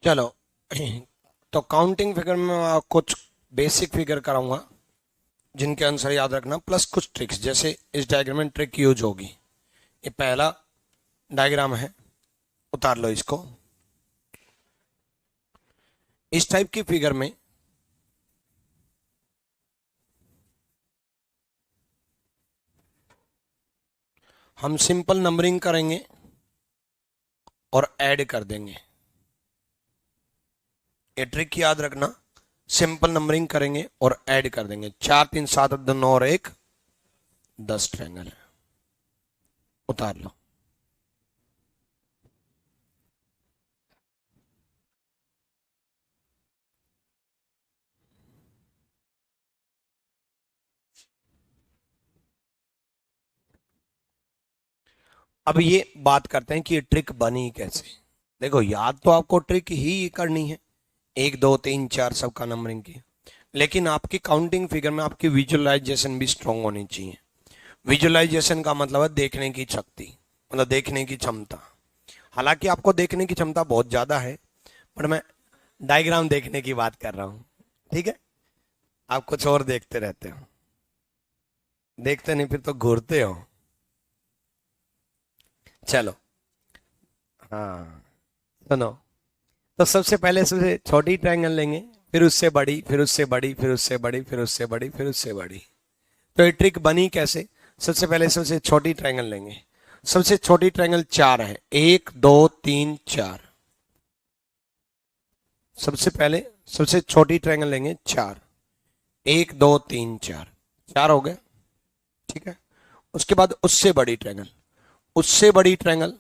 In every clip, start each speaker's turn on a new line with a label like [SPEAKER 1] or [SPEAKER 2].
[SPEAKER 1] चलो। तो counting figure में मैं कुछ बेसिक फिगर कराऊंगा जिनके आंसर याद रखना, प्लस कुछ ट्रिक्स, जैसे इस डायग्राम में ट्रिक यूज होगी। ये पहला डायग्राम है, उतार लो इसको। इस टाइप की फिगर में हम सिंपल नंबरिंग करेंगे और ऐड कर देंगे। ये ट्रिक याद रखना, सिंपल नंबरिंग करेंगे और ऐड कर देंगे। 4 3 7 8 2 9 और 1 10 ट्रायंगल है। उतार लो। अब ये बात करते हैं कि ये ट्रिक बनी कैसे। देखो, याद तो आपको ट्रिक ही करनी है, 1 2 3 4 सबका नंबरिंग की, लेकिन आपकी काउंटिंग फिगर में आपकी विजुअलाइजेशन भी स्ट्रांग होनी चाहिए। विजुअलाइजेशन का मतलब है देखने की शक्ति, मतलब देखने की क्षमता। हालांकि आपको देखने की क्षमता बहुत ज्यादा है, पर मैं डायग्राम देखने की बात कर रहा हूं। ठीक है, आप कुछ और देखते रहते हो, देखते नहीं फिर तो घूरते हो। चलो। हाँ, सुनो। तो सबसे पहले सबसे छोटी ट्रायंगल लेंगे, फिर उससे बड़ी, फिर उससे बड़ी, फिर उससे बड़ी, फिर उससे बड़ी, फिर उससे बड़ी। तो ये ट्रिक बनी कैसे। सबसे पहले सबसे छोटी ट्रायंगल लेंगे। सबसे छोटी ट्रायंगल 4 है, 1 2 3 4। सबसे पहले सबसे छोटी ट्रायंगल लेंगे 4, 1 2 3 4, 4 हो गए। ठीक है। उसके बाद उससे बड़ी ट्रायंगल, उससे बड़ी ट्रायंगल,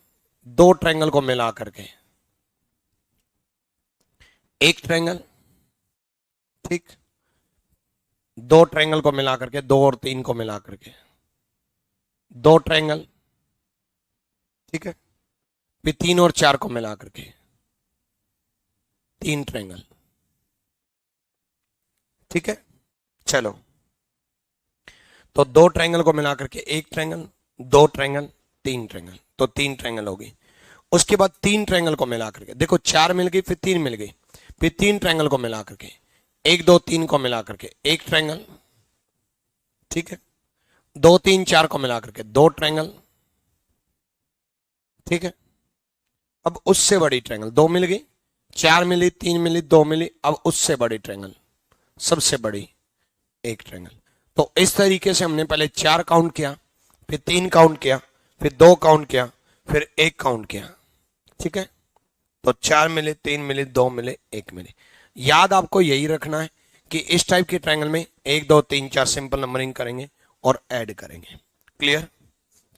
[SPEAKER 1] दो ट्रायंगल को मिला करके एक ट्रायंगल। ठीक। दो ट्रायंगल को मिला करके, दो और तीन को मिला करके दो ट्रायंगल। ठीक है। फिर तीन और चार को मिला करके तीन ट्रायंगल। ठीक है। चलो। तो दो ट्रायंगल को मिला करके एक ट्रायंगल, दो ट्रायंगल, तीन ट्रायंगल, तो तीन ट्रायंगल होगी। उसके बाद तीन ट्रायंगल को मिला करके, देखो चार मिल गई, फिर तीन मिल गई, फिर तीन ट्रायंगल को मिला करके एक दो तीन को मिला करके एक ट्रायंगल। ठीक है। दो तीन चार को मिला करके दो ट्रायंगल। ठीक है। अब उससे बड़ी ट्रायंगल, दो मिल गई, चार मिली, तीन मिली, दो मिली, अब उससे बड़ी ट्रायंगल, सबसे बड़ी एक ट्रायंगल। तो इस तरीके से हमने पहले चार काउंट किया, फिर तीन काउंट किया, फिर दो काउंट किया, फिर एक काउंट किया। ठीक है। तो चार मिले, तीन मिले, दो मिले, एक मिले। याद आपको यही रखना है कि इस टाइप के ट्रायंगल में एक दो तीन चार सिंपल नंबरिंग करेंगे और ऐड करेंगे। क्लियर।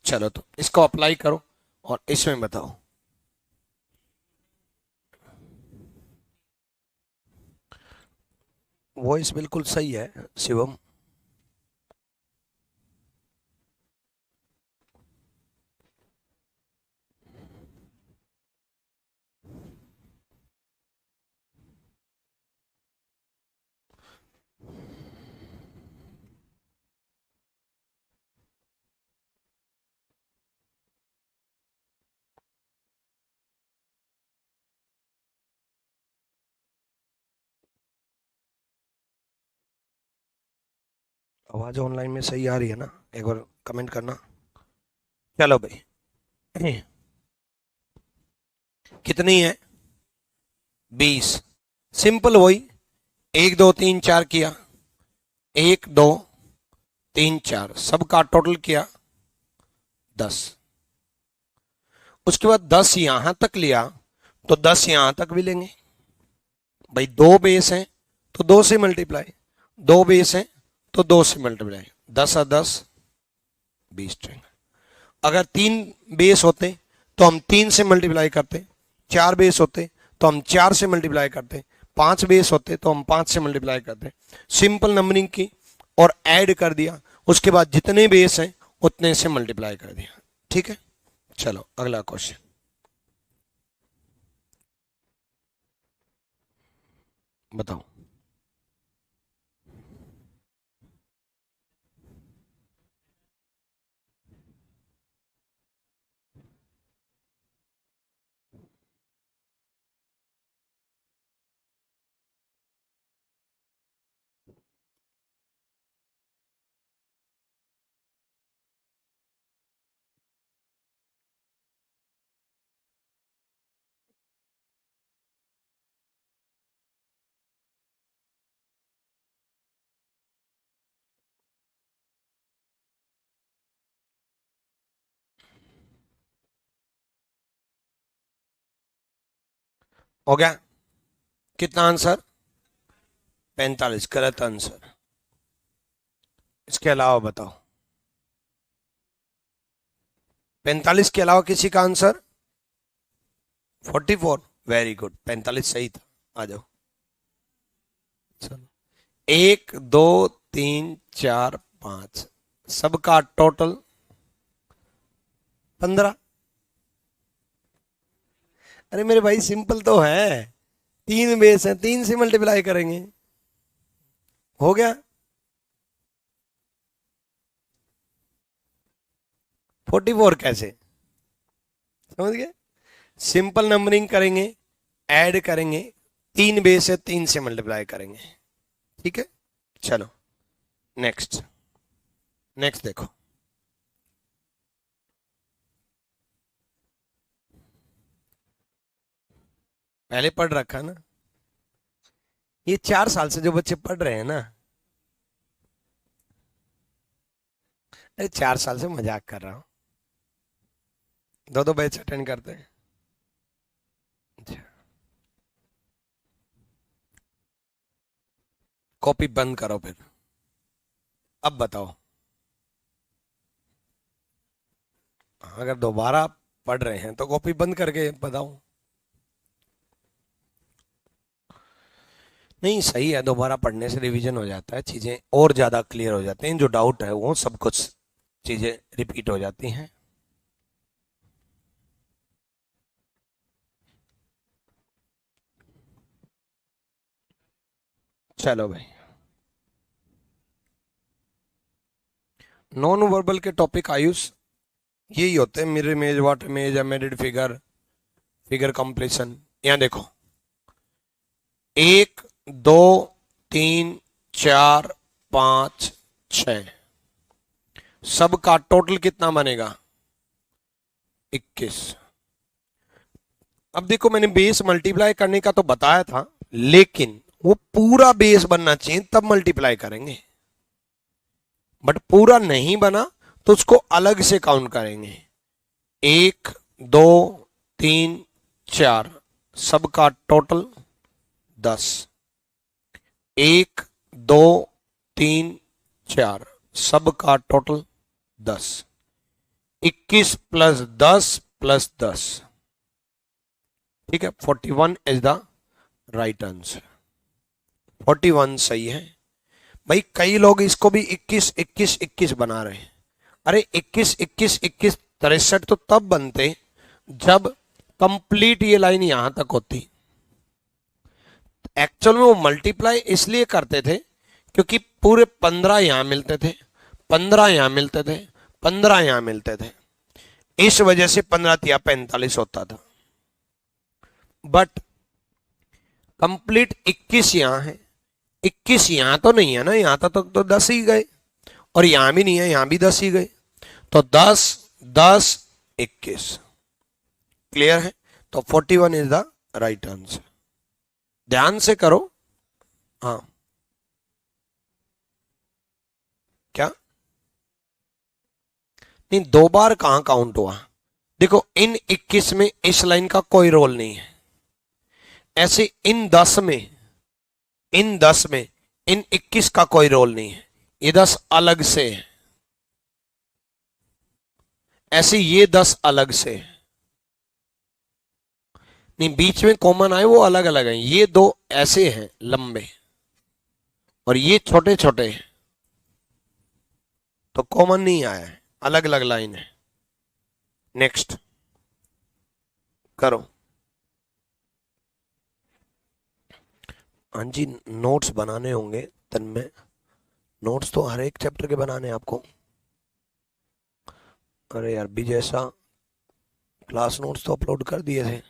[SPEAKER 1] चलो, तो इसको अप्लाई करो और इसमें बताओ। वॉइस बिल्कुल सही है शिवम। आवाज ऑनलाइन में सही आ रही है ना, एक बार कमेंट करना। चलो भाई। कितनी है? 20। सिंपल वही, एक दो तीन चार किया, एक दो तीन चार, सबका टोटल किया 10। उसके बाद 10 यहां तक लिया, तो 10 यहां तक भी लेंगे। भाई दो बेस हैं तो दो से मल्टीप्लाई, दो बेस हैं तो दो से मल्टीप्लाई, 10 और 10 20 ट्रायंगल। अगर तीन बेस होते तो हम तीन से मल्टीप्लाई करते, चार बेस होते तो हम चार से मल्टीप्लाई करते, पांच बेस होते तो हम पांच से मल्टीप्लाई करते। सिंपल नंबरिंग की और ऐड कर दिया, उसके बाद जितने बेस हैं उतने से मल्टीप्लाई कर दिया। ठीक है। चलो अगला क्वेश्चन बताओ। हो गया? कितना आंसर? 45, गलत आंसर। इसके अलावा बताओ, 45 के अलावा किसी का आंसर? 44। वेरी गुड, 45 सही था। आ जाओ। चलो, 1 2 3 4 5, सबका टोटल 15। अरे मेरे भाई सिंपल तो है, 3 बेस है, 3 से मल्टीप्लाई करेंगे, हो गया। 44 कैसे? समझ गए? सिंपल नंबरिंग करेंगे, ऐड करेंगे, 3 बेस है, 3 से मल्टीप्लाई करेंगे। ठीक है, चलो नेक्स्ट। नेक्स्ट देखो, पहले पढ़ रखा ना, ये 4 साल से जो बच्चे पढ़ रहे हैं ना, अरे 4 साल से मजाक कर रहा हूं, दो दो बैच अटेंड करते हैं। अच्छा, कॉपी बंद करो फिर। अब बताओ, अगर दोबारा पढ़ रहे हैं तो कॉपी बंद करके बताओ। नहीं सही है, दोबारा पढ़ने से रिवीजन हो जाता है, चीजें और ज्यादा क्लियर हो जाते हैं, जो डाउट है वो सब कुछ चीजें रिपीट हो जाती हैं। चलो भाई, नॉन वर्बल के टॉपिक आयुष यही होते हैं, mirror image, water image, embedded figure, figure completion. यहां देखो, 1 2 3 4 5 6, सबका टोटल कितना बनेगा? 21। अब देखो, मैंने बेस मल्टीप्लाई करने का तो बताया था, लेकिन वो पूरा बेस बनना चाहिए तब मल्टीप्लाई करेंगे, बट पूरा नहीं बना तो उसको अलग से काउंट करेंगे। 1 2 3 4, सबका टोटल 10। 1 2 3 4, सबका टोटल 10। 21 प्लस 10 प्लस 10, ठीक है, 41 इज द राइट आंसर। 41 सही है भाई। कई लोग इसको भी 21 21 21 बना रहे हैं। अरे 21 21 21 63 तो तब बनते जब कंप्लीट ये लाइन यहां तक होती। एक्चुअल में वो मल्टीप्लाई इसलिए करते थे क्योंकि पूरे 15 यहां मिलते थे, 15 यहां मिलते थे, 15 यहां मिलते थे, इस वजह से 15 तिया 45 होता था। बट कंप्लीट 21 यहां है, 21 यहां तो नहीं है ना, यहां तक तो 10 ही गए, और यहां भी नहीं है, यहां भी 10 ही गए, तो 10 10 21। क्लियर है? तो 41 इज द राइट आंसर। ध्यान से करो। हाँ, क्या? नहीं, 2 बार कहां काउंट हुआ? देखो, इन 21 में इस लाइन का कोई रोल नहीं है, ऐसे इन 10 में, इन 10 में इन 21 का कोई रोल नहीं है, ये 10 अलग से है, ऐसे ये 10 अलग से है। नहीं, बीच में कॉमन आए वो अलग अलग हैं, ये दो ऐसे हैं लंबे, और ये छोटे छोटे हैं, तो कॉमन नहीं आया है, अलग अलग लाइन है। नेक्स्ट करो। हाँ जी, नोट्स बनाने होंगे तन में, नोट्स तो हर एक चैप्टर के बनाने हैं आपको। अरे यार, भी जैसा क्लास नोट्स तो अपलोड कर दिए थे।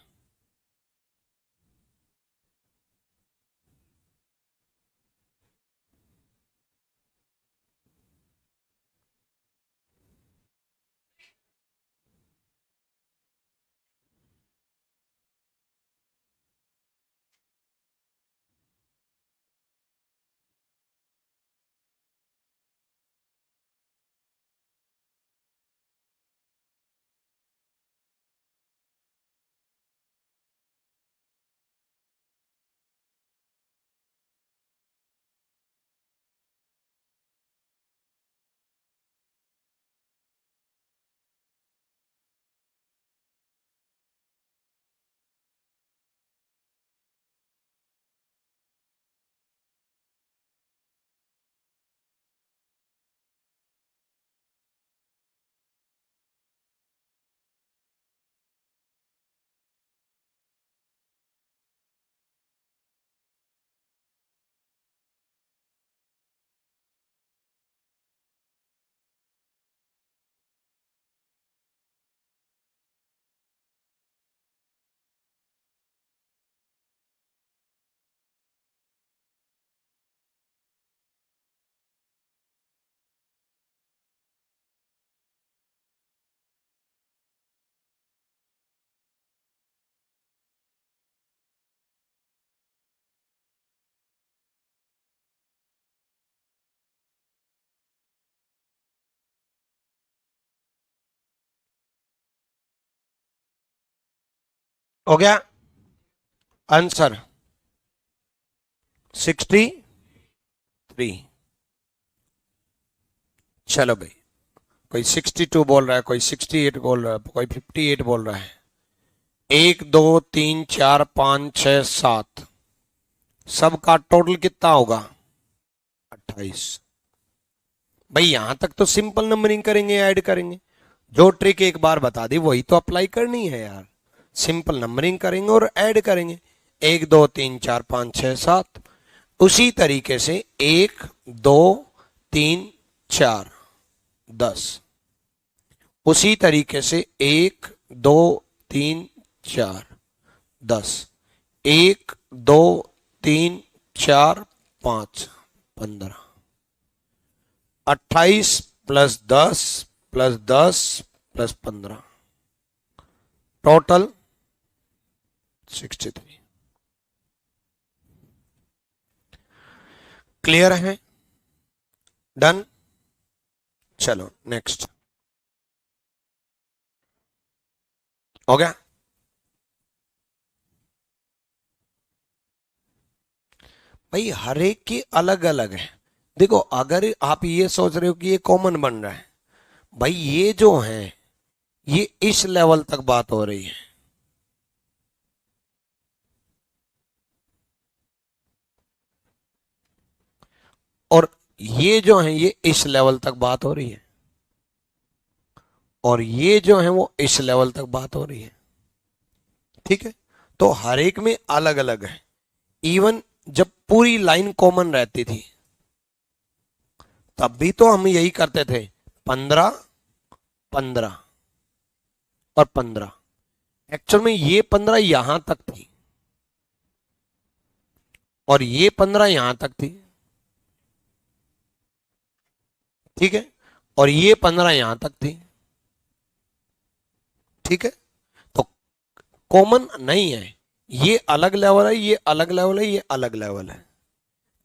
[SPEAKER 1] हो गया आंसर 63। चलो भाई, कोई 62 बोल रहा है, कोई 68 बोल रहा है, कोई 58 बोल रहा है। 1 2 3 4 5 6 7, सबका टोटल कितना होगा? 28। भाई यहां तक तो सिंपल नंबरिंग करेंगे, ऐड करेंगे। जो ट्रिक एक बार बता दी वही तो अप्लाई करनी है यार। सिंपल नंबरिंग करेंगे और ऐड करेंगे। 1 2 3 4 5 6 7। उसी तरीके से 1 2 3 4 10। उसी तरीके से 1 2 3 4 10। 1 2 3 4 5 15। 28 plus 10 plus 10 plus 15, total 63। Clear है? डन। चलो नेक्स्ट। हो गया? भाई हर एक की अलग अलग है। देखो अगर आप ये सोच रहे हो कि ये कॉमन बन रहा है, भाई ये जो है ये इस लेवल तक बात हो रही है, और ये जो है ये इस लेवल तक बात हो रही है, और ये जो है वो इस लेवल तक बात हो रही है। ठीक है, तो हर एक में अलग अलग है। इवन जब पूरी लाइन कॉमन रहती थी तब भी तो हम यही करते थे, 15 15 और 15। एक्चुअल में ये 15 यहां तक थी और ये 15 यहां तक थी। ठीक है, और ये 15 यहां तक थी। ठीक है, तो कॉमन नहीं है। ये अलग लेवल है, ये अलग लेवल है, ये अलग लेवल है।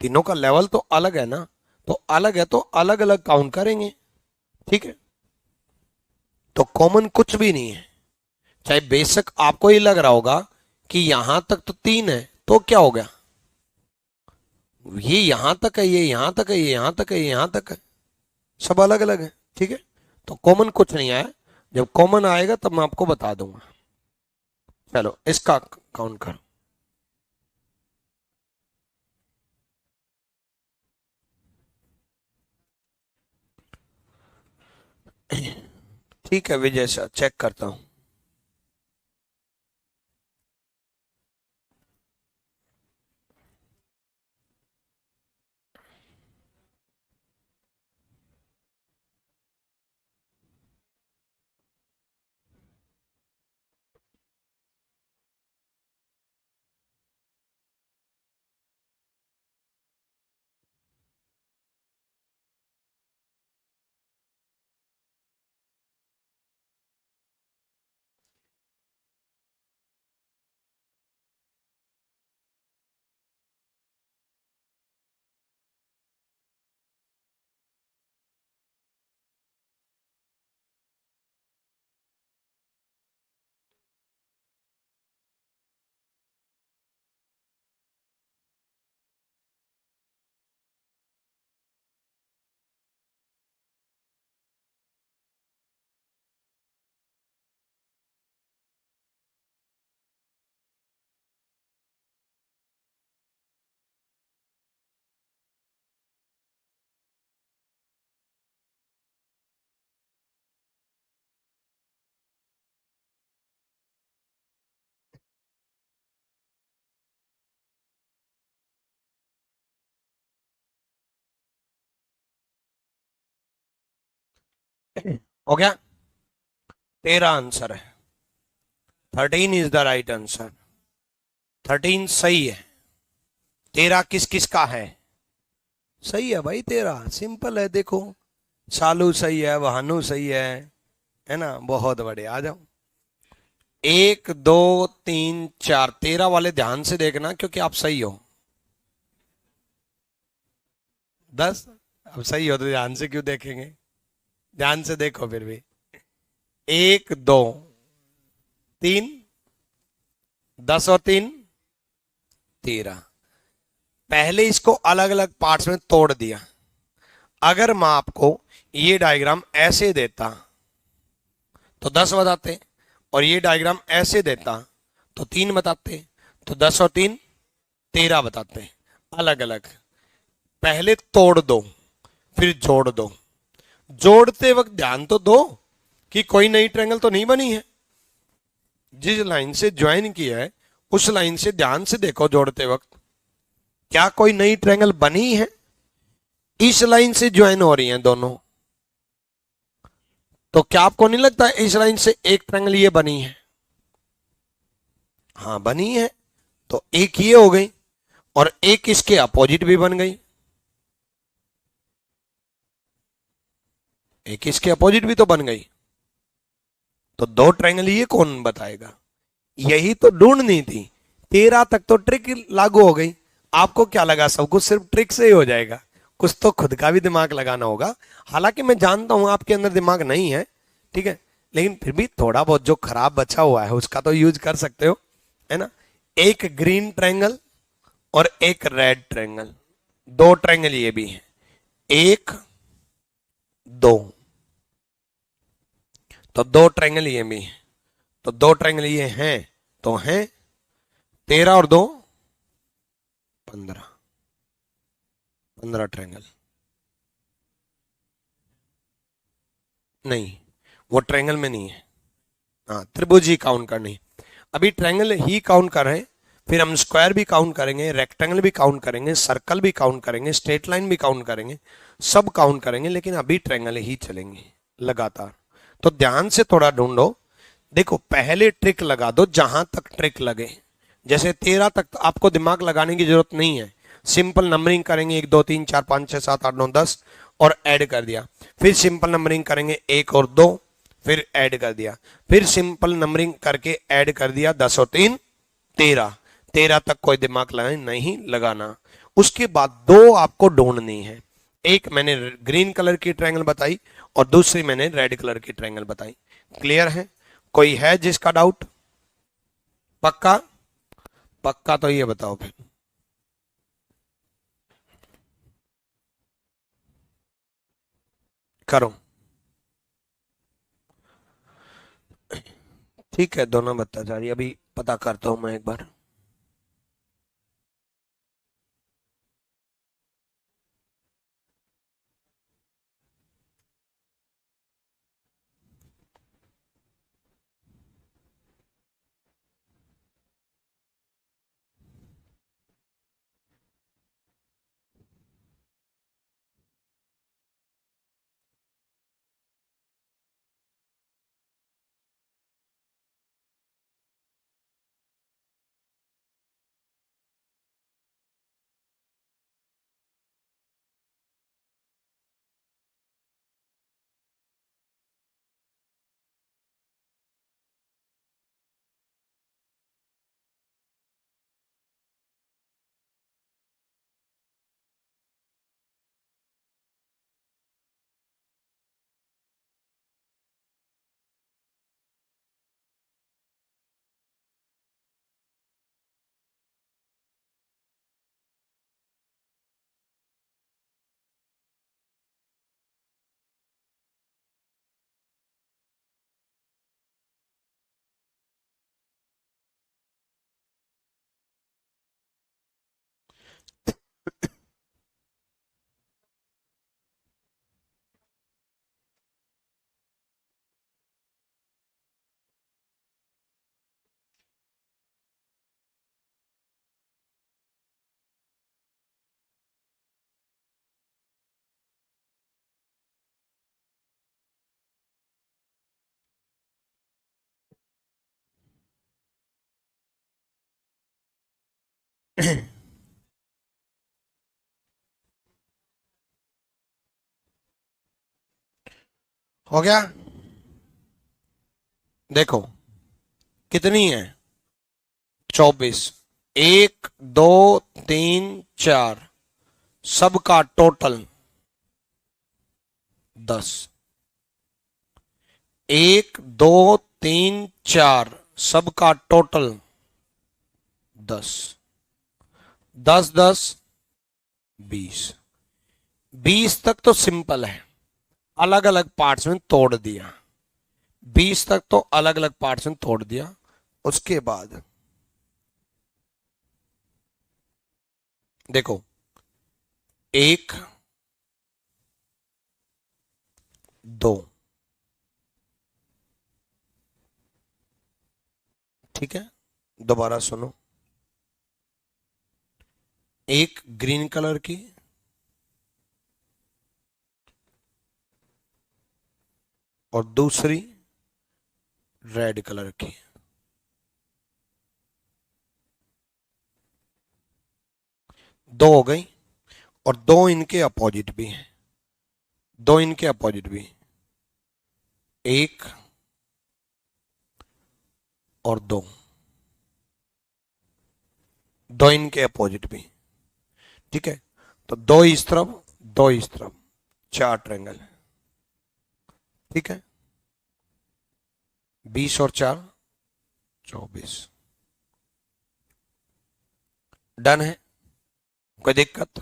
[SPEAKER 1] तीनों का लेवल तो अलग है ना, तो अलग है तो अलग अलग काउंट करेंगे। ठीक है, तो कॉमन कुछ भी नहीं है। चाहे बेशक आपको ही लग रहा होगा कि यहां तक तो 3 है, तो क्या हो गया? ये यहां तक है, ये यहां तक है, ये यहां तक है, ये यहां तक है, सब अलग अलग है। ठीक है, तो कॉमन कुछ नहीं आया। जब कॉमन आएगा तब मैं आपको बता दूंगा। चलो इसका काउंट करो। ठीक है विजय सर, चेक करता हूं। हो गया? 13 आंसर है। 13 इज द राइट आंसर। 13 सही है। 13 किस किस का है? सही है भाई, 13 सिंपल है। देखो सालू सही है, भानु सही है ना? बहुत बढ़िया, आ जाओ। 1 2 3 4, 13 वाले ध्यान से देखना क्योंकि आप सही हो। 10, अब सही हो तो ध्यान से क्यों देखेंगे? ध्यान से देखो फिर भी। 1 2 3 10 और 3 13। पहले इसको अलग अलग पार्ट्स में तोड़ दिया। अगर मैं आपको ये डायग्राम ऐसे देता तो 10 बताते, और ये डायग्राम ऐसे देता तो 3 बताते, तो 10 और 3 13 बताते, अलग अलग। पहले तोड़ दो फिर जोड़ दो। जोड़ते वक्त ध्यान तो दो कि कोई नई ट्रायंगल तो नहीं बनी है। जिस लाइन से ज्वाइन किया है उस लाइन से ध्यान से देखो जोड़ते वक्त, क्या कोई नई ट्रायंगल बनी है? इस लाइन से ज्वाइन हो रही हैं दोनों, तो क्या आपको नहीं लगता इस लाइन से एक ट्रायंगल ये बनी है? हाँ बनी है, तो एक ये हो गई और एक इसके अपोजिट भी बन गई। एक इसके अपोजिट भी तो बन गई, तो दो ट्रायंगल ये कौन बताएगा? यही तो ढूंढनी थी। 13 तक तो ट्रिक लागू हो गई। आपको क्या लगा सब कुछ सिर्फ ट्रिक से ही हो जाएगा? कुछ तो खुद का भी दिमाग लगाना होगा। हालांकि मैं जानता हूं आपके अंदर दिमाग नहीं है, ठीक है, लेकिन फिर भी थोड़ा बहुत जो खराब बचा हुआ है उसका तो यूज कर सकते हो, है ना। एक ग्रीन ट्रायंगल और एक रेड ट्रायंगल, दो ट्रायंगल ये भी है, 1 2, तो दो ट्रायंगल ये भी है, तो दो ट्रायंगल ये हैं तो हैं 13 और 2 15, 15 ट्रायंगल। नहीं, वो ट्रायंगल में नहीं है। हाँ, त्रिभुज ही काउंट करनी है। अभी ट्रायंगल ही काउंट कर रहे हैं, फिर हम स्क्वायर भी काउंट करेंगे, रेक्टेंगल भी काउंट करेंगे, सर्कल भी काउंट करेंगे, स्ट्रेट लाइन भी काउंट करेंगे, सब काउंट करेंगे, लेकिन अभी ट्रायंगल ही चलेंगे लगातार। तो ध्यान से थोड़ा ढूंढो। देखो पहले ट्रिक लगा दो जहां तक ट्रिक लगे। जैसे 13 तक तो आपको दिमाग लगाने की जरूरत नहीं है, सिंपल नंबरिंग करेंगे 1 2 3 4 5 6 7 8 9 10 और ऐड कर दिया। फिर सिंपल नंबरिंग करेंगे 1 और 2, फिर ऐड कर दिया। फिर सिंपल नंबरिंग करके ऐड कर दिया 10 और 3 13। 13 तक कोई दिमाग लगाने नहीं लगाना। उसके बाद दो आपको ढूंढनी है। एक मैंने ग्रीन कलर की ट्रायंगल बताई और दूसरी मैंने रेड कलर की ट्रायंगल बताई। क्लियर है? कोई है जिसका डाउट? पक्का? पक्का तो ये बताओ फिर। करो। ठीक है, दोनों बता जा रही, अभी पता करता हूं मैं एक बार। हो गया? देखो कितनी है? 24। 1 2 3 4, सबका टोटल 10। 1 2 3 4, सबका टोटल 10, 10 10 20, 20 तक तो सिंपल है, अलग अलग पार्ट्स में तोड़ दिया। 20 तक तो अलग अलग पार्ट्स में तोड़ दिया। उसके बाद देखो, 1 2, ठीक है, दोबारा सुनो। एक ग्रीन कलर की और दूसरी रेड कलर की। दो हो गई, और दो इनके अपोजिट भी हैं, दो इनके अपोजिट भी, एक और दो, दो इनके अपोजिट भी, ठीक है। तो दो इस तरफ, दो इस तरफ, 4 ट्रायंगल, ठीक है। 20 और 4 24, डन है, कोई दिक्कत?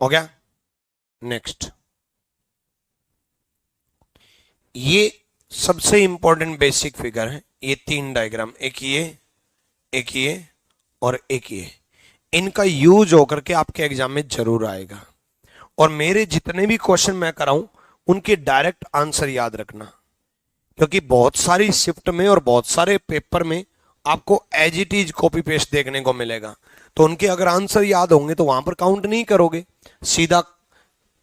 [SPEAKER 1] हो गया। नेक्स्ट, ये सबसे इंपॉर्टेंट बेसिक फिगर है। ये 3 डायग्राम, एक ये और एक ये, इनका यूज होकर के आपके एग्जाम में जरूर आएगा। और मेरे जितने भी क्वेश्चन मैं कराऊं उनके डायरेक्ट आंसर याद रखना, क्योंकि बहुत सारी शिफ्ट में और बहुत सारे पेपर में आपको as it is copy paste देखने को मिलेगा। तो उनके अगर आंसर याद होंगे तो वहां पर काउंट नहीं करोगे, सीधा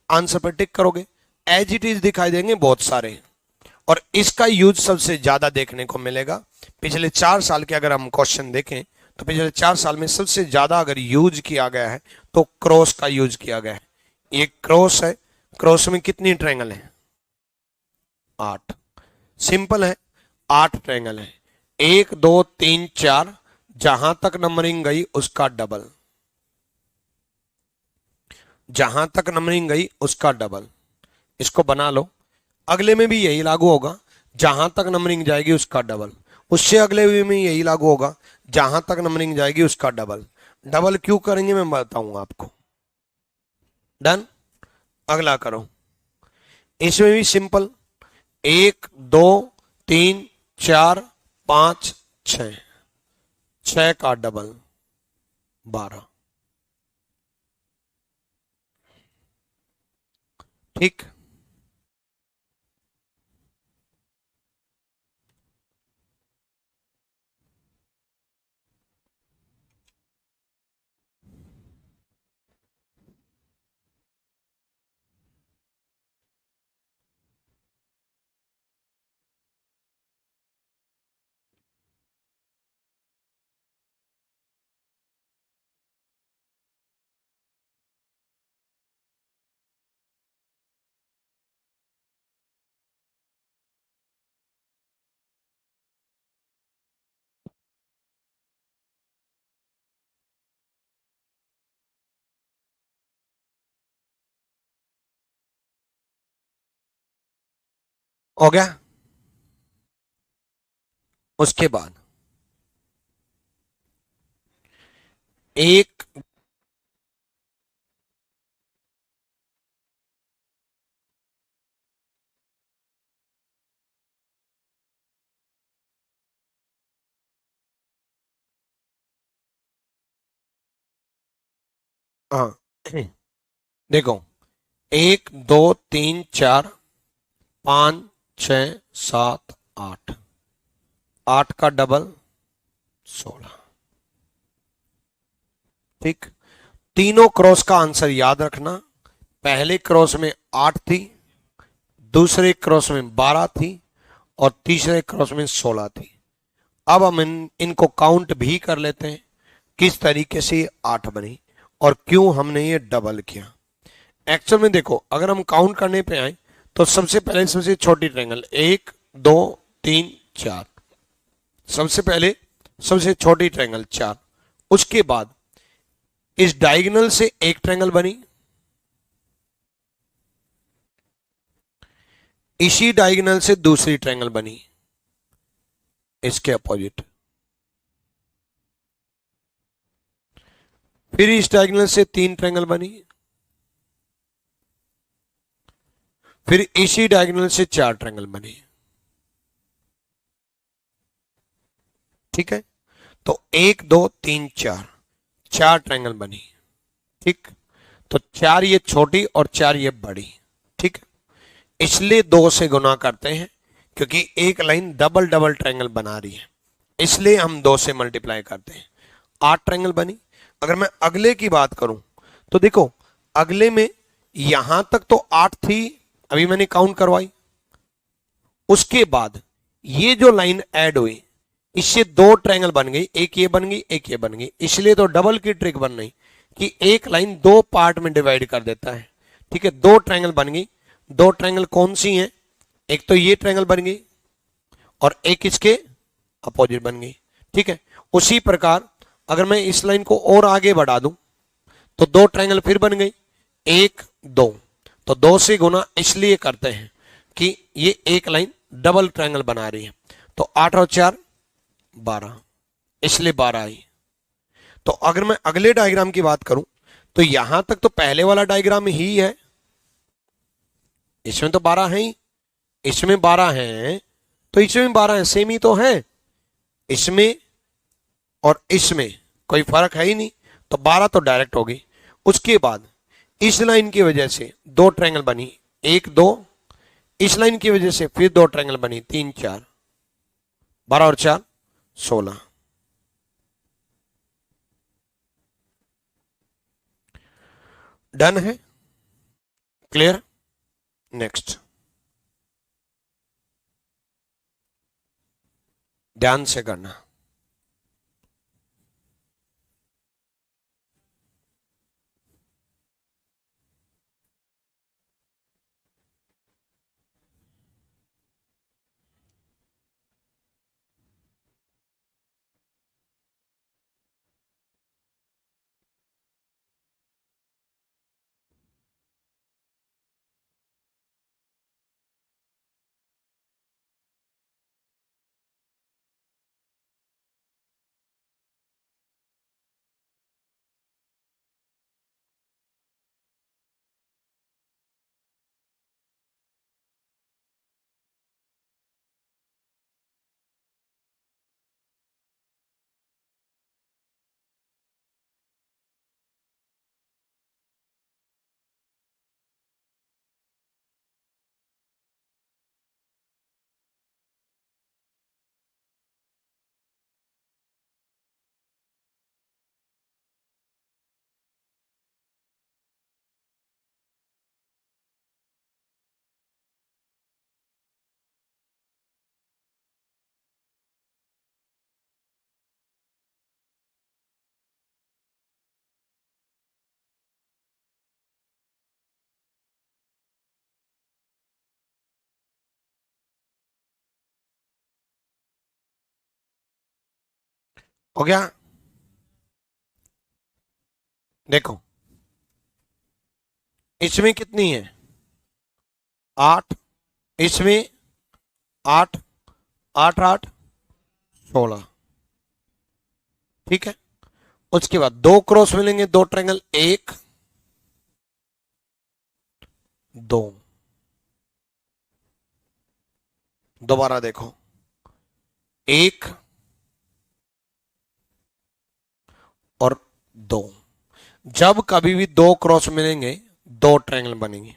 [SPEAKER 1] आंसर पर टिक करोगे। एज इट इज दिखाई देंगे बहुत सारे, और इसका यूज सबसे ज्यादा देखने को मिलेगा। पिछले 4 साल के अगर हम क्वेश्चन देखें तो पिछले 4 साल में सबसे ज्यादा अगर यूज किया गया है तो क्रॉस का यूज किया गया है। ये क्रॉस है, क्रॉस में कितनी ट्रायंगल है? 8। सिंपल है, 8 ट्रायंगल है। 1 2 3 4, जहां तक नंबरिंग गई उसका डबल, जहां तक नंबरिंग गई उसका डबल। इसको बना लो। अगले में भी यही लागू होगा, जहां तक नंबरिंग जाएगी उसका डबल। उससे अगले में यही लागू होगा, जहां तक नंबरिंग जाएगी उसका डबल। डबल क्यों करेंगे मैं बताऊंगा आपको। डन। अगला करो। इसमें भी सिंपल, 1 2 3 4 5 6, 6 का डबल 12, ठीक। हो गया। उसके बाद एक, हाँ देखो, 1 2 3 4 5 6 7 8, 8 का डबल 16, ठीक। तीनों क्रॉस का आंसर याद रखना। पहले क्रॉस में 8 थी, दूसरे क्रॉस में 12 थी, और तीसरे क्रॉस में 16 थी। अब हम इनको काउंट भी कर लेते हैं, किस तरीके से ये 8 बनी और क्यों हमने ये डबल किया। एक्चुअल में देखो, अगर हम काउंट करने पे आए तो सबसे पहले सबसे छोटी ट्रायंगल 1 2 3 4, सबसे पहले सबसे छोटी ट्रायंगल 4। उसके बाद इस डायगोनल से एक ट्रायंगल बनी, इसी डायगोनल से दूसरी ट्रायंगल बनी, इसके अपोजिट, फिर इस डायगोनल से 3 ट्रायंगल बनी, फिर इसी डायगोनल से 4 ट्रायंगल बनी। ठीक है, तो 1 2 3 4, 4 ट्रायंगल बनी। ठीक, तो 4 ये छोटी और 4 ये बड़ी। ठीक, इसलिए 2 से गुना करते हैं, क्योंकि एक लाइन डबल डबल ट्रायंगल बना रही है, इसलिए हम 2 से मल्टीप्लाई करते हैं। 8 ट्रायंगल बनी। अगर मैं अगले की बात करूं तो देखो, अगले में यहां तक तो 8 थी, अभी मैंने काउंट करवाई। उसके बाद ये जो लाइन ऐड हुई, इससे 2 ट्रायंगल बन गई, एक ये बन गई एक ये बन गई। इसलिए तो डबल की ट्रिक बन रही कि एक लाइन 2 पार्ट में डिवाइड कर देता है। ठीक है, 2 ट्रायंगल बन गई। 2 ट्रायंगल कौन सी हैं? एक तो ये ट्रायंगल बन गई और एक इसके अपोजिट बन गई। ठीक है, उसी प्रकार अगर मैं इस लाइन को और आगे बढ़ा दूं तो 2 ट्रायंगल फिर बन गई, 1 2। तो 2 से गुना इसलिए करते हैं कि ये एक लाइन डबल ट्रायंगल बना रही है। तो 8 और 4 12, इसलिए 12 आई। तो अगर मैं अगले डायग्राम की बात करूं तो यहां तक तो पहले वाला डायग्राम ही है, इसमें तो 12 है ही, इसमें 12 है, तो इसमें 12 है, सेम ही तो है। इसमें और इसमें कोई फर्क है ही नहीं, तो 12 तो डायरेक्ट होगी। उसके बाद इस लाइन की वजह से 2 ट्रायंगल बनी, 1 2। इस लाइन की वजह से फिर 2 ट्रायंगल बनी, 3 4, 12 और 4 16। डन है, क्लियर। नेक्स्ट, ध्यान से करना। हो गया? देखो, इसमें कितनी है? 8, इसमें 8, 8 8 16। ठीक है, उसके बाद 2 क्रॉस मिलेंगे, 2 ट्रायंगल, 1 2। दोबारा देखो, 1 और 2। जब कभी भी 2 क्रॉस मिलेंगे 2 ट्रायंगल बनेंगे,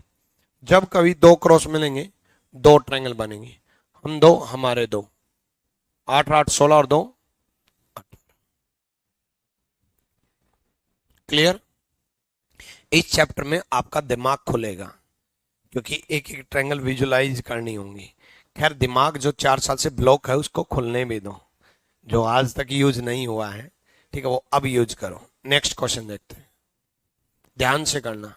[SPEAKER 1] जब कभी 2 क्रॉस मिलेंगे 2 ट्रायंगल बनेंगे। हम 2, हमारे 2, 8 8 16 और 2। क्लियर? इस चैप्टर में आपका दिमाग खुलेगा, क्योंकि एक एक ट्रायंगल विजुलाइज करनी होंगी। खैर, दिमाग जो 4 साल से ब्लॉक है उसको खुलने भी दो, जो आज तक यूज नहीं हुआ है। ठीक है, वो अब यूज करो। नेक्स्ट क्वेश्चन देखते हैं, ध्यान से करना।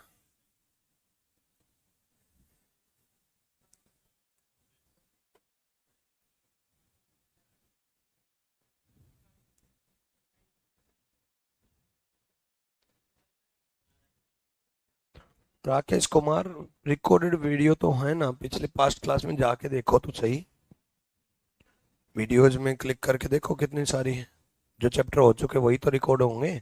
[SPEAKER 1] राकेश कुमार, रिकॉर्डेड वीडियो तो है ना, पिछले पास्ट क्लास में जाके देखो तो सही, वीडियोज में क्लिक करके देखो कितनी सारी है। जो चैप्टर हो चुके वही तो रिकॉर्ड होंगे।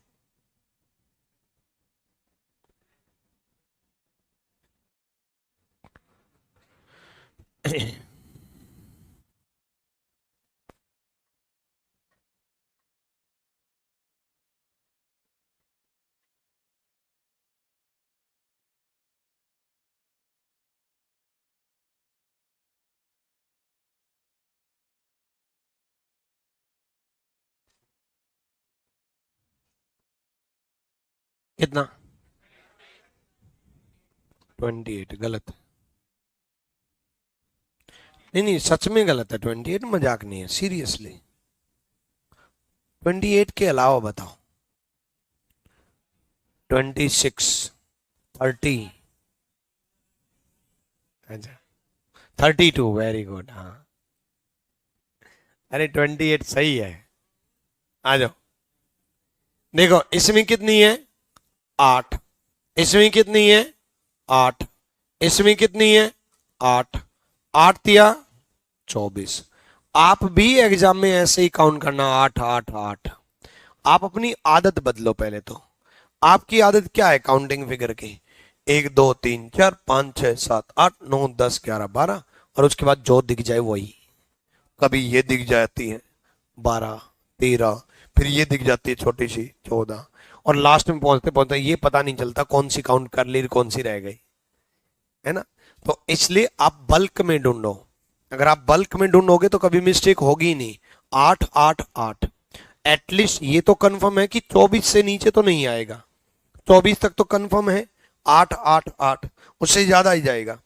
[SPEAKER 1] कितना? 28 गलत। नहीं नहीं, सच में गलत है 28, मजाक नहीं है, सीरियसली। 28 के अलावा बताओ। 26, 30। अच्छा, 32, वेरी गुड। हाँ, अरे 28 सही है। आ जाओ। देखो इसमें कितनी है? 8। इसमें कितनी है? 8। इसमें कितनी है? 8। 8 दिया 24। आप भी एग्जाम में ऐसे ही काउंट करना, 8 8 8। आप अपनी आदत बदलो पहले तो। आपकी आदत क्या है काउंटिंग फिगर की? 1 2 3 4 5 6 7 8 9 10 11 12, और उसके बाद जो दिख जाए वही। कभी ये दिख जाती है 12 13, फिर ये दिख जाती है छोटी सी 14, और लास्ट में पहुंचते पहुंचते ये पता नहीं चलता कौन सी काउंट कर ली कौन सी रह गई, है ना? तो इसलिए आप बल्क में ढूंढो। अगर आप बल्क में ढूंढोगे तो कभी मिस्टेक होगी ही नहीं। 8 8 8। एटलीस्ट ये तो कंफर्म है कि 24 से नीचे तो नहीं आएगा। 24 तक तो कंफर्म है। 8 8 8, उससे ज्यादा ही जाएगा।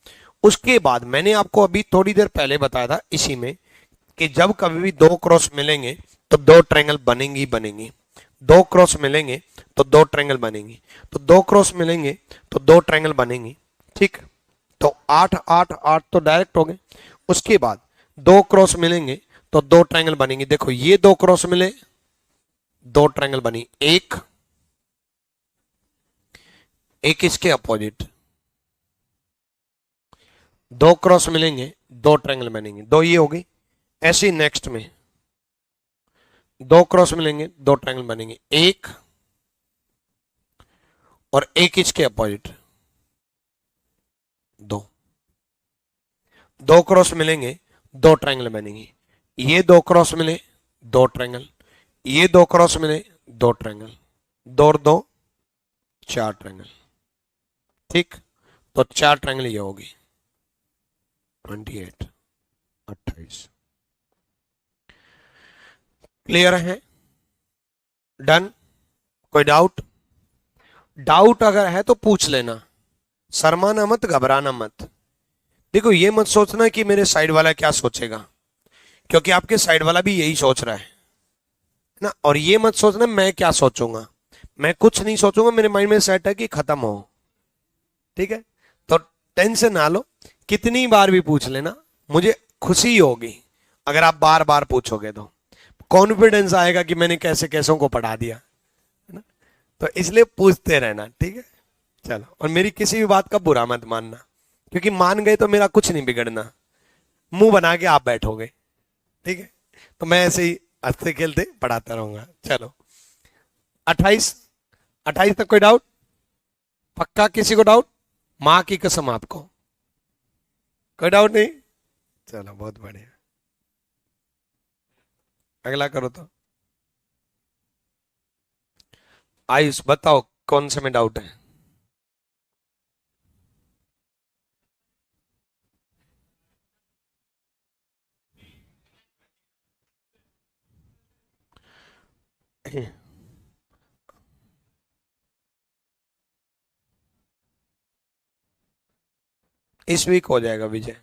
[SPEAKER 1] उसके बाद मैंने आपको अभी थोड़ी देर पहले बताया था इसी में कि जब कभी भी दो क्रॉस मिलेंगे तो दो ट्रायंगल बनेंगी बनेंगी। दो क्रॉस मिलेंगे तो दो ट्रायंगल बनेंगी। तो दो क्रॉस मिलेंगे तो दो ट्रायंगल बनेंगी। ठीक। तो 8 8 8 तो डायरेक्ट हो गए। उसके बाद दो क्रॉस मिलेंगे तो दो ट्रायंगल बनेंगे। देखो ये दो क्रॉस मिले, दो ट्रायंगल बनी। एक एक इसके अपोजिट। दो क्रॉस मिलेंगे, दो ट्रायंगल बनेंगे, दो ये हो गई। ऐसे ही नेक्स्ट में दो क्रॉस मिलेंगे, दो ट्रायंगल बनेंगे। एक और एक इसके अपोजिट, दो। दो क्रॉस मिलेंगे, दो ट्रायंगल बनेंगे। ये दो क्रॉस मिले, दो ट्रायंगल। ये दो क्रॉस मिले, दो ट्रायंगल। दो और दो, चार ट्रायंगल। ठीक। तो चार ट्रायंगल ये होगी। 28, 28। क्लियर है? डन? कोई डाउट? डाउट अगर है तो पूछ लेना। शर्माना मत, घबराना मत। देखो ये मत सोचना कि मेरे साइड वाला क्या सोचेगा, क्योंकि आपके साइड वाला भी यही सोच रहा है ना। और ये मत सोचना मैं क्या सोचूंगा। मैं कुछ नहीं सोचूंगा, मेरे माइंड में सेट है कि खत्म हो। ठीक है? तो टेंशन ना लो, कितनी बार भी पूछ लेना, मुझे खुशी होगी अगर आप बार बार पूछोगे तो। कॉन्फिडेंस आएगा कि मैंने कैसे कैसों को पढ़ा दिया, है ना? तो इसलिए पूछते रहना, ठीक है? चलो, और मेरी किसी भी बात का बुरा मत मानना, क्योंकि मान गए तो मेरा कुछ नहीं बिगड़ना। मुंह बना के आप बैठोगे, ठीक है? तो मैं ऐसे ही हंसते खेलते पढ़ाता रहूंगा। चलो, 28। 28 तक कोई डाउट? पक्का? किसी को डाउट? माँ की कसम आपको कोई डाउट नहीं? चलो, बहुत बढ़िया। अगला करो तो। आयुष बताओ कौन से में डाउट है? इस वीक हो जाएगा विजय।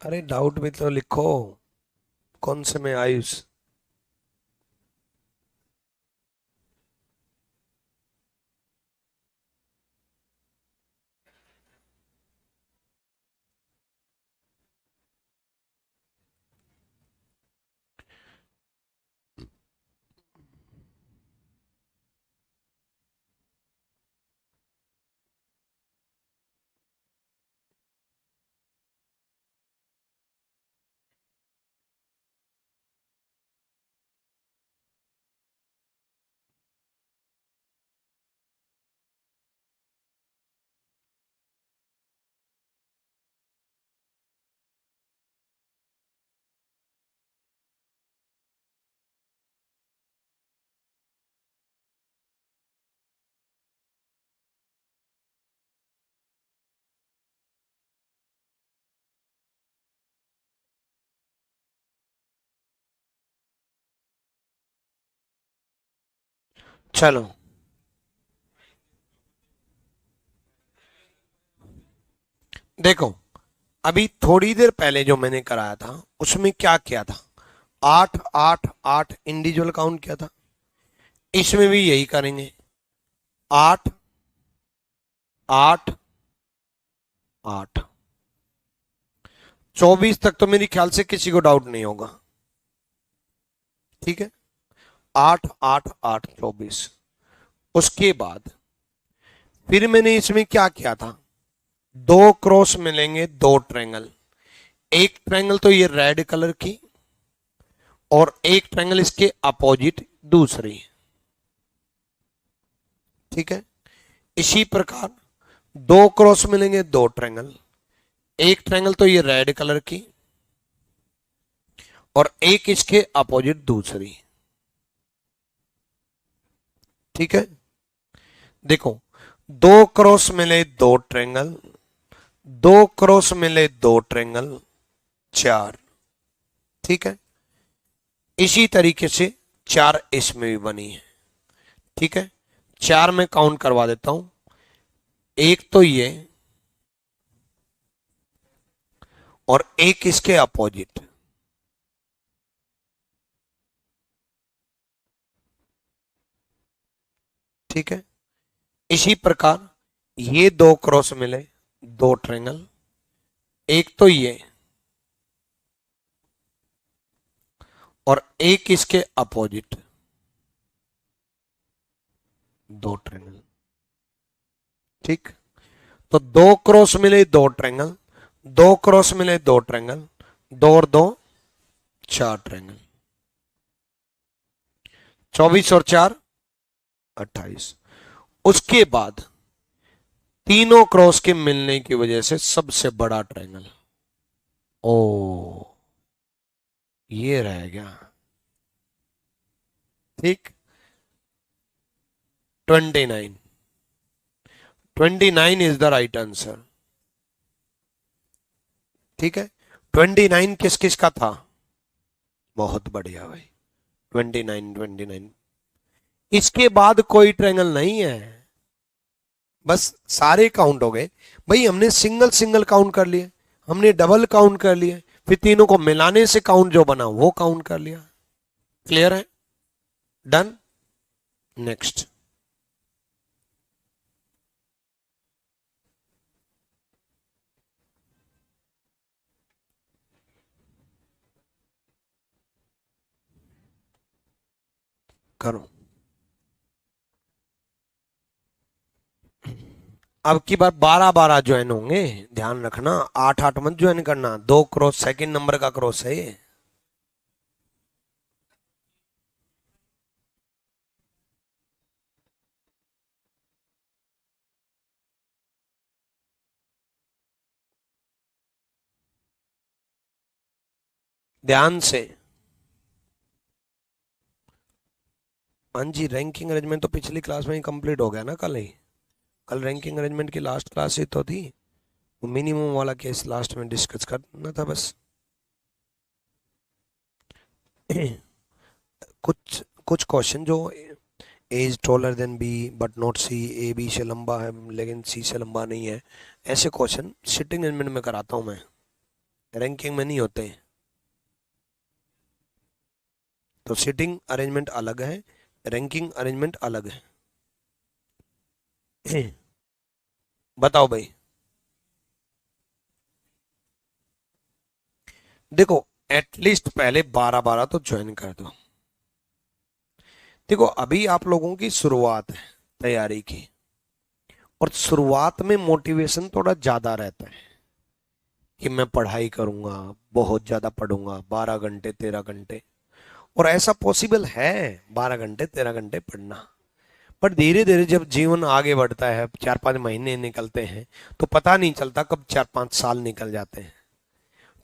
[SPEAKER 1] अरे डाउट भी तो लिखो, कौन से में आयुष? चलो देखो, अभी थोड़ी देर पहले जो मैंने कराया था उसमें क्या किया था, 8 8 8 इंडिविजुअल काउंट किया था। इसमें भी यही करेंगे, 8 8 8। 24 तक तो मेरी ख्याल से किसी को डाउट नहीं होगा। ठीक है, 8 8 8 24। उसके बाद फिर मैंने इसमें क्या किया था, दो क्रॉस मिलेंगे, दो ट्रायंगल। एक ट्रायंगल तो ये रेड कलर की और एक ट्रायंगल इसके अपोजिट दूसरी। ठीक है, इसी प्रकार दो क्रॉस मिलेंगे, दो ट्रायंगल। एक ट्रायंगल तो ये रेड कलर की और एक इसके अपोजिट दूसरी। ठीक है, देखो, दो क्रॉस मिले दो ट्रायंगल, दो क्रॉस मिले दो ट्रायंगल, 4। ठीक है, इसी तरीके से 4 इसमें भी बनी है। ठीक है, 4 में काउंट करवा देता हूं, एक तो ये और एक इसके अपोजिट। ठीक है, इसी प्रकार ये दो क्रॉस मिले, दो ट्रायंगल, एक तो ये और एक इसके अपोजिट, दो ट्रायंगल। ठीक, तो दो क्रॉस मिले दो ट्रायंगल, दो क्रॉस मिले दो ट्रायंगल, दो और दो 4 ट्रायंगल, 24 और 4 28। उसके बाद तीनों क्रॉस के मिलने की वजह से सबसे बड़ा ट्रायंगल, ओ ये रह गया। ठीक, 29, 29 इज द राइट आंसर। ठीक है, 29 किस किस का था, बहुत बढ़िया भाई, 29 29। इसके बाद कोई ट्रायंगल नहीं है, बस सारे काउंट हो गए भाई। हमने सिंगल सिंगल काउंट कर लिए, हमने डबल काउंट कर लिए, फिर तीनों को मिलाने से काउंट जो बना वो काउंट कर लिया। क्लियर है, डन। नेक्स्ट, करो। अब की बार 12 12 ज्वाइन होंगे, ध्यान रखना, 8 8 मत ज्वाइन करना। दो क्रॉस सेकंड नंबर का क्रॉस है ये। ध्यान से। हाँ जी, रैंकिंग अरेंजमेंट तो पिछली क्लास में ही कंप्लीट हो गया ना, कल ही। कल रैंकिंग अरेंजमेंट की लास्ट क्लास ही तो थी, वो मिनिमम वाला केस लास्ट में डिस्कस करना था बस। कुछ कुछ क्वेश्चन जो as taller than B but not C, A B से लंबा है लेकिन सी से लंबा नहीं है, ऐसे क्वेश्चन सिटिंग अरेंजमेंट में कराता हूं मैं, रैंकिंग में नहीं होते। तो सिटिंग अरेंजमेंट अलग है, रैंकिंग अरेंजमेंट अलग है। बताओ भाई। देखो, एटलीस्ट पहले 12 12 तो ज्वाइन कर दो। देखो, अभी आप लोगों की शुरुआत है तैयारी की, और शुरुआत में मोटिवेशन थोड़ा ज्यादा रहता है कि मैं पढ़ाई करूंगा, बहुत ज्यादा पढ़ूंगा, 12 घंटे 13 घंटे, और ऐसा पॉसिबल है 12 घंटे 13 घंटे पढ़ना। पर धीरे धीरे जब जीवन आगे बढ़ता है, 4 5 महीने निकलते हैं, तो पता नहीं चलता कब 4 5 साल निकल जाते हैं।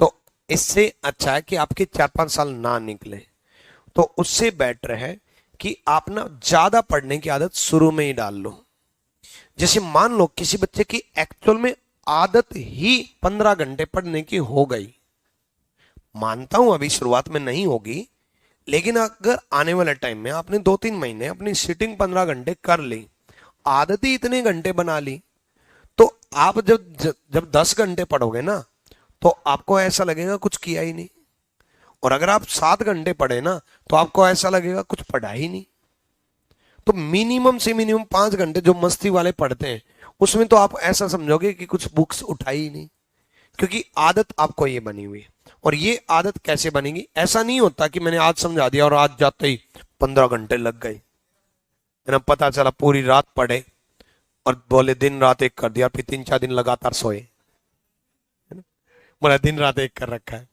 [SPEAKER 1] तो इससे अच्छा है कि आपके 4 5 साल ना निकले। तो उससे बेटर है कि आप ना ज्यादा पढ़ने की आदत शुरू में ही डाल लो। जैसे मान लो किसी बच्चे की एक्चुअल में आदत ही 15 घंटे पढ़ने की हो गई, मानता हूं अभी शुरुआत में नहीं होगी, लेकिन अगर आने वाले टाइम में आपने 2-3 महीने अपनी सिटिंग 15 घंटे कर ली, आदत ही इतने घंटे बना ली, तो आप जब 10 घंटे पढ़ोगे ना, तो आपको ऐसा लगेगा कुछ किया ही नहीं। और अगर आप 7 घंटे पढ़े ना, तो आपको ऐसा लगेगा कुछ पढ़ा ही नहीं। तो मिनिमम से मिनिमम 5 घंटे जो मस्ती वाले पढ़ते हैं, उसमें तो आप ऐसा समझोगे कि कुछ बुक्स उठाई ही नहीं, क्योंकि आदत आपको ये बनी हुई है। और ये आदत कैसे बनेगी? ऐसा नहीं होता कि मैंने आज समझा दिया और आज जाते ही 15 घंटे लग गए, है ना, पता चला पूरी रात पढ़े और बोले दिन रात एक कर दिया, फिर 3-4 दिन लगातार सोए, है ना, बोला दिन रात एक कर रखा है।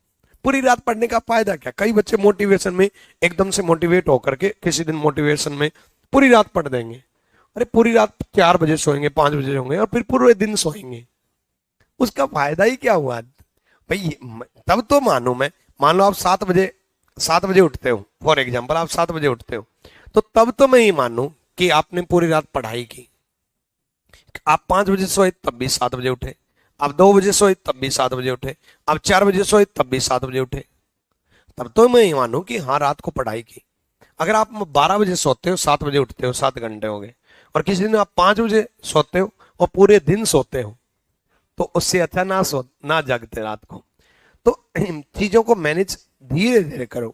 [SPEAKER 1] पूरी रात पढ़ने का फायदा क्या? कई बच्चे मोटिवेशन में एकदम से मोटिवेट होकर के किसी दिन मोटिवेशन में पूरी रात पढ़ देंगे। अरे पूरी रात 4 बजे सोएंगे, 5 बजे होंगे और फिर पूरे दिन सोएंगे, उसका फायदा ही क्या हुआ भाई? तब तो मानो, मैं मान लो आप 7 बजे उठते हो, फॉर एग्जाम्पल आप 7 बजे उठते हो, तो तब तो मैं ये मानू कि आपने पूरी रात पढ़ाई की। आप 5 बजे सोए तब भी 7 बजे उठे, आप 2 बजे सोए तब भी 7 बजे उठे, आप 4 बजे सोए तब भी 7 बजे उठे, तब तो मैं ये मानू कि हाँ रात को पढ़ाई की। अगर आप 12 बजे सोते हो, 7 बजे उठते हो, 7 घंटे हो गए, और किसी दिन आप 5 बजे सोते हो और पूरे दिन सोते हो, तो उससे अच्छा ना जागते रात को। तो चीजों को मैनेज धीरे धीरे करो।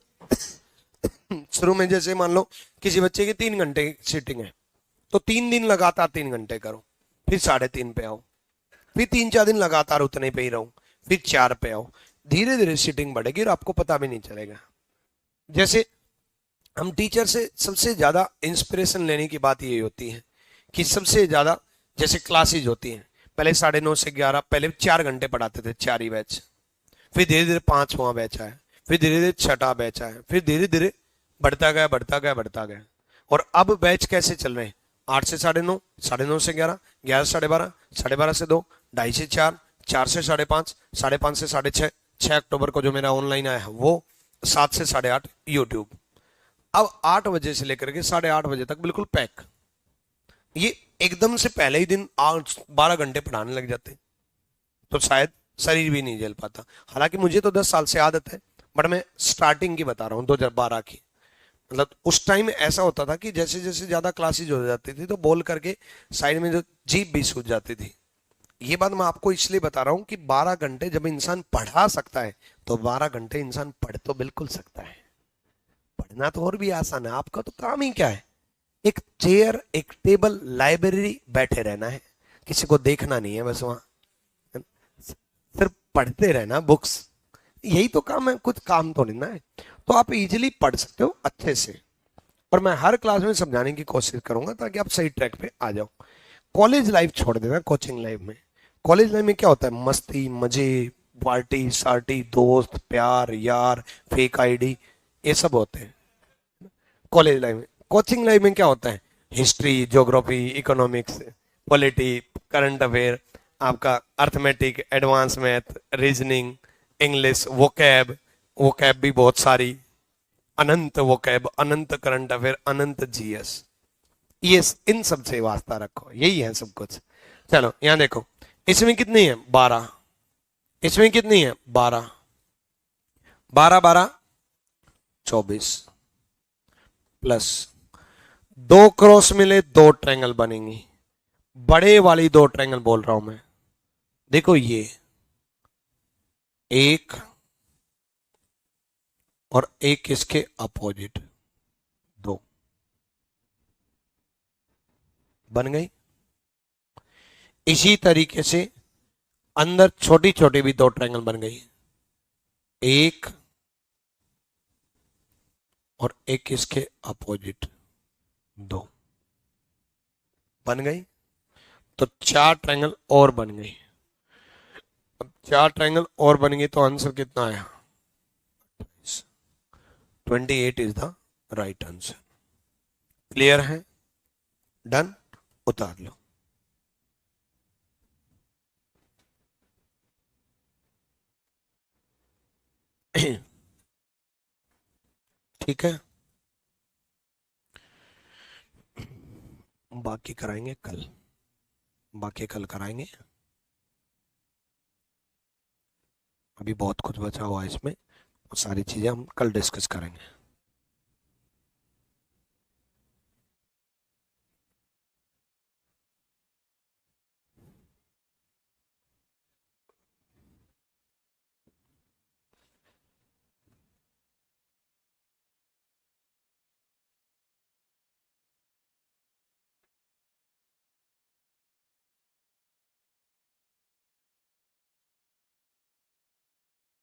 [SPEAKER 1] शुरू में जैसे मान लो किसी बच्चे की 3 घंटे की सीटिंग है, तो 3 दिन लगातार 3 घंटे करो, फिर 3:30 पे आओ, फिर 3-4 दिन लगातार उतने पे ही रहो, फिर 4 पे आओ। धीरे धीरे सीटिंग बढ़ेगी और आपको पता भी नहीं चलेगा। जैसे हम टीचर से सबसे ज्यादा इंस्पिरेशन लेने की बात यही होती है कि सबसे ज्यादा, जैसे क्लासेज होती हैं, पहले 9:30 से 11, पहले 4 घंटे पढ़ाते थे, 4 ही बैच, फिर धीरे धीरे 5वां बैच आया, फिर धीरे धीरे 6ठा बैच आया, फिर धीरे धीरे बढ़ता गया बढ़ता गया बढ़ता गया। और अब बैच कैसे चल रहे हैं? 8 से 9:30, 9:30 से 11, 11 से 12:30, 12:30 से 2, 2:30 से 4, 4 से 5:30, 5:30 से 6:30, 6 अक्टूबर को जो मेरा ऑनलाइन आया है वो, 7 से 8:30 यूट्यूब। अब 8 बजे से लेकर के 8:30 बजे तक बिल्कुल पैक। ये एकदम से पहले ही दिन 12 घंटे पढ़ाने लग जाते, तो शायद शरीर भी नहीं झेल पाता। हालांकि मुझे तो 10 साल से आदत है, बट मैं स्टार्टिंग की बता रहा हूँ, 2012 की। मतलब उस टाइम ऐसा होता था कि जैसे जैसे ज्यादा क्लासेज हो जाती थी, तो बोल करके साइड में जो जीभ भी सूझ जाती थी। ये बात मैं आपको इसलिए बता रहा हूँ कि 12 घंटे जब इंसान पढ़ा सकता है, तो 12 घंटे इंसान पढ़ तो बिल्कुल सकता है। पढ़ना तो और भी आसान है, आपका तो काम ही क्या है? एक चेयर, एक टेबल, लाइब्रेरी, बैठे रहना है, किसी को देखना नहीं है, बस वहां सिर्फ पढ़ते रहना बुक्स, यही तो काम है, कुछ काम तो नहीं ना है। तो आप इजीली पढ़ सकते हो अच्छे से, और मैं हर क्लास में समझाने की कोशिश करूंगा ताकि आप सही ट्रैक पे आ जाओ। कॉलेज लाइफ छोड़ देना, कोचिंग लाइफ में। कॉलेज लाइफ में क्या होता है? मस्ती, मजे, पार्टी सार्टी, दोस्त, प्यार, यार, फेक आईडी, ये सब होते हैं कॉलेज लाइफ में। कोचिंग लाइफ में क्या होता है? History, geography, economics, polity, current affair, आपका arithmetic, advance math, reasoning, English, vocab, vocab भी बहुत सारी, अनंत वोकैब, अनंत करंट अफेयर, अनंत जीएस। ये इन सब से वास्ता रखो, यही है सब कुछ। चलो यहां देखो, इसमें कितनी है? 12, इसमें कितनी है? 12, 12 12 24, प्लस 2 क्रॉस मिले 2 ट्रायंगल बनेंगी। बड़े वाली 2 ट्रायंगल बोल रहा हूं मैं, देखो ये एक और एक इसके अपोजिट, 2 बन गई। इसी तरीके से अंदर छोटी छोटी भी 2 ट्रायंगल बन गई, एक और एक इसके अपोजिट, 2 बन गई। तो 4 ट्रायंगल और बन गई। अब 4 ट्रायंगल और बन गई, तो आंसर कितना आया? 28 is the right answer. Clear है? डन, उतार लो। ठीक है, बाकी कराएंगे कल, बाकी कल कराएंगे। अभी बहुत कुछ बचा हुआ है इसमें, वो सारी चीजें हम कल डिस्कस करेंगे।